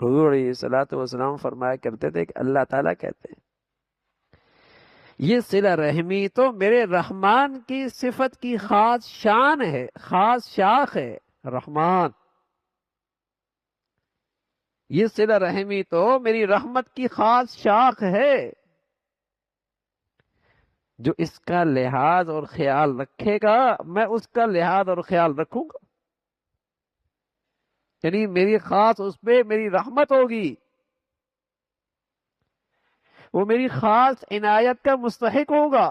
حضور علیہ الصلوۃ والسلام فرمایا کرتے تھے کہ اللہ تعالیٰ کہتے ہیں یہ صلہ رحمی تو میرے رحمان کی صفت کی خاص شان ہے، خاص شاخ ہے۔ رحمان، یہ صلہ رحمی تو میری رحمت کی خاص شاخ ہے، جو اس کا لحاظ اور خیال رکھے گا میں اس کا لحاظ اور خیال رکھوں گا، یعنی میری خاص اس پہ میری رحمت ہوگی، وہ میری خاص عنایت کا مستحق ہوگا۔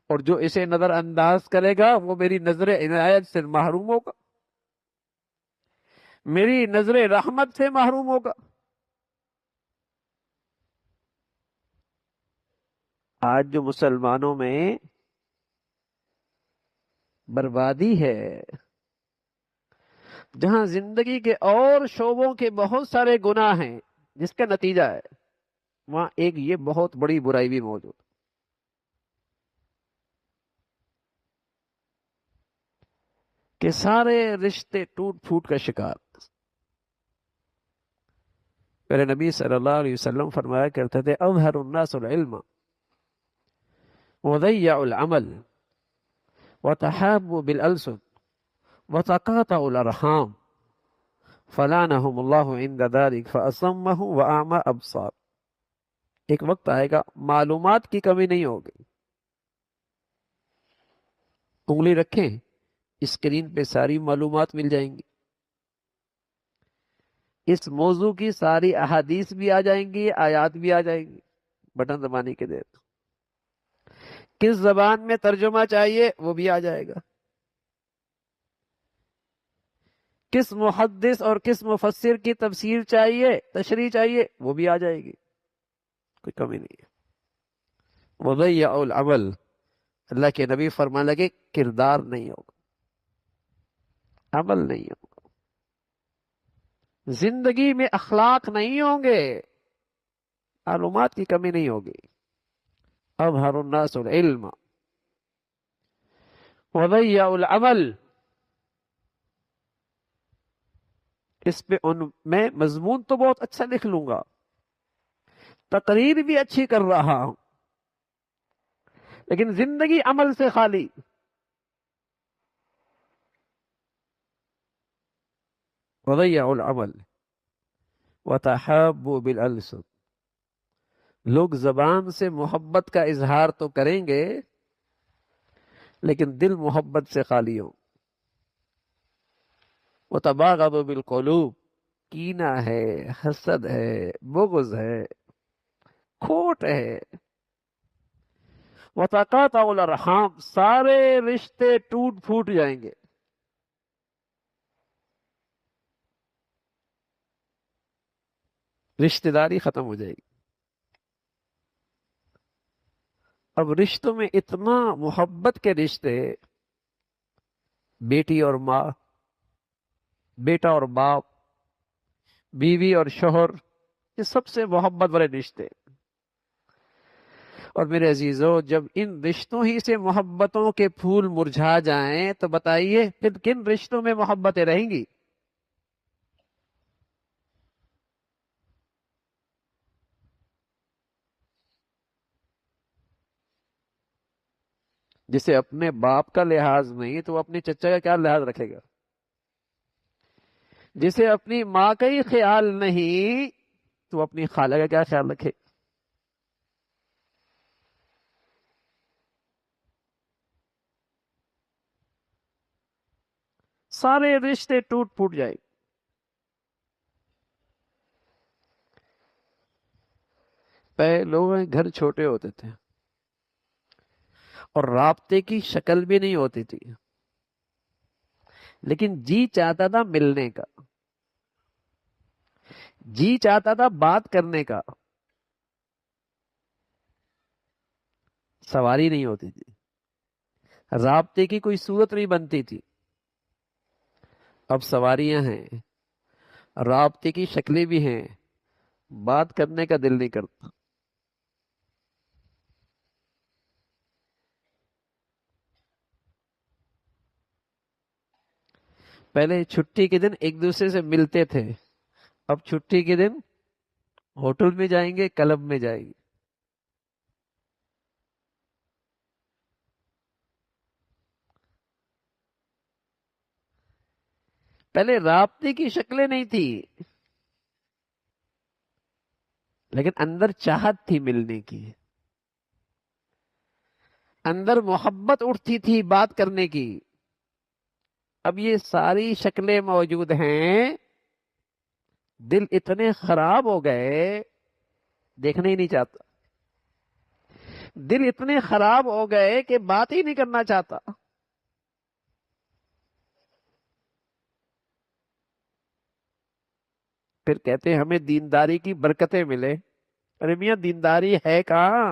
اور جو اسے نظر انداز کرے گا وہ میری نظر عنایت سے محروم ہوگا، میری نظر رحمت سے محروم ہوگا۔ آج جو مسلمانوں میں بربادی ہے، جہاں زندگی کے اور شعبوں کے بہت سارے گناہ ہیں جس کا نتیجہ ہے، وہاں ایک یہ بہت بڑی برائی بھی موجود ہے کہ سارے رشتے ٹوٹ پھوٹ کا شکار۔ میرے نبی صلی اللہ علیہ وسلم فرمایا کرتے تھے اظہر الناس العلم وضيع العمل وتحابوا بالألسن وتقاطعوا الأرحام فلعنهم الله عند ذلك فأصمهم وأعمى أبصار۔ ایک وقت آئے گا معلومات کی کمی نہیں ہوگی، انگلی رکھیں اسکرین پہ ساری معلومات مل جائیں گی، اس موضوع کی ساری احادیث بھی آ جائیں گی، آیات بھی آ جائیں گی، بٹن دبانے کے دیر کس زبان میں ترجمہ چاہیے وہ بھی آ جائے گا، کس محدث اور کس مفسر کی تفسیر چاہیے، تشریح چاہیے، وہ بھی آ جائے گی، کوئی کمی نہیں ہے۔ وضيع العمل، اللہ کے نبی فرمان لگے کردار نہیں ہوگا، عمل نہیں ہوگا، زندگی میں اخلاق نہیں ہوں گے، معلومات کی کمی نہیں ہوگی۔ اظہر الناس العلم وضيع العمل، اس پہ میں مضمون تو بہت اچھا لکھ لوں گا، تقریر بھی اچھی کر رہا ہوں، لیکن زندگی عمل سے خالی۔ وضيع العمل وتحابوا بالألسن، لوگ زبان سے محبت کا اظہار تو کریں گے لیکن دل محبت سے خالی ہو۔ وتباغضوا بالقلوب، کینہ ہے، حسد ہے، بغض ہے، کھوٹ ہے۔ وتقاطعوا الارحام، سارے رشتے ٹوٹ پھوٹ جائیں گے، رشتہ داری ختم ہو جائے گی۔ اب رشتوں میں اتنا محبت کے رشتے، بیٹی اور ماں، بیٹا اور باپ، بیوی اور شوہر، یہ سب سے محبت والے رشتے۔ اور میرے عزیزو، جب ان رشتوں ہی سے محبتوں کے پھول مرجھا جائیں تو بتائیے پھر کن رشتوں میں محبتیں رہیں گی؟ جسے اپنے باپ کا لحاظ نہیں تو وہ اپنے چچا کا کیا لحاظ رکھے گا؟ جسے اپنی ماں کا ہی خیال نہیں تو اپنی خالہ کا کیا خیال رکھے؟ سارے رشتے ٹوٹ پھوٹ جائے۔ پہلے لوگوں کے گھر چھوٹے ہوتے تھے اور رابطے کی شکل بھی نہیں ہوتی تھی، لیکن جی چاہتا تھا ملنے کا، جی چاہتا تھا بات کرنے کا، سواری نہیں ہوتی تھی، رابطے کی کوئی صورت نہیں بنتی تھی۔ اب سواریاں ہیں، رابطے کی شکلیں بھی ہیں، بات کرنے کا دل نہیں کرتا۔ پہلے چھٹی کے دن ایک دوسرے سے ملتے تھے، اب چھٹی کے دن ہوٹل میں جائیں گے، کلب میں جائیں گے. پہلے رابطے کی شکلیں نہیں تھی، لیکن اندر چاہت تھی ملنے کی، اندر محبت اٹھتی تھی بات کرنے کی. اب یہ ساری شکلیں موجود ہیں، دل اتنے خراب ہو گئے دیکھنا ہی نہیں چاہتا، دل اتنے خراب ہو گئے کہ بات ہی نہیں کرنا چاہتا. پھر کہتے ہیں ہمیں دینداری کی برکتیں ملے. ارے میاں دینداری ہے کہاں؟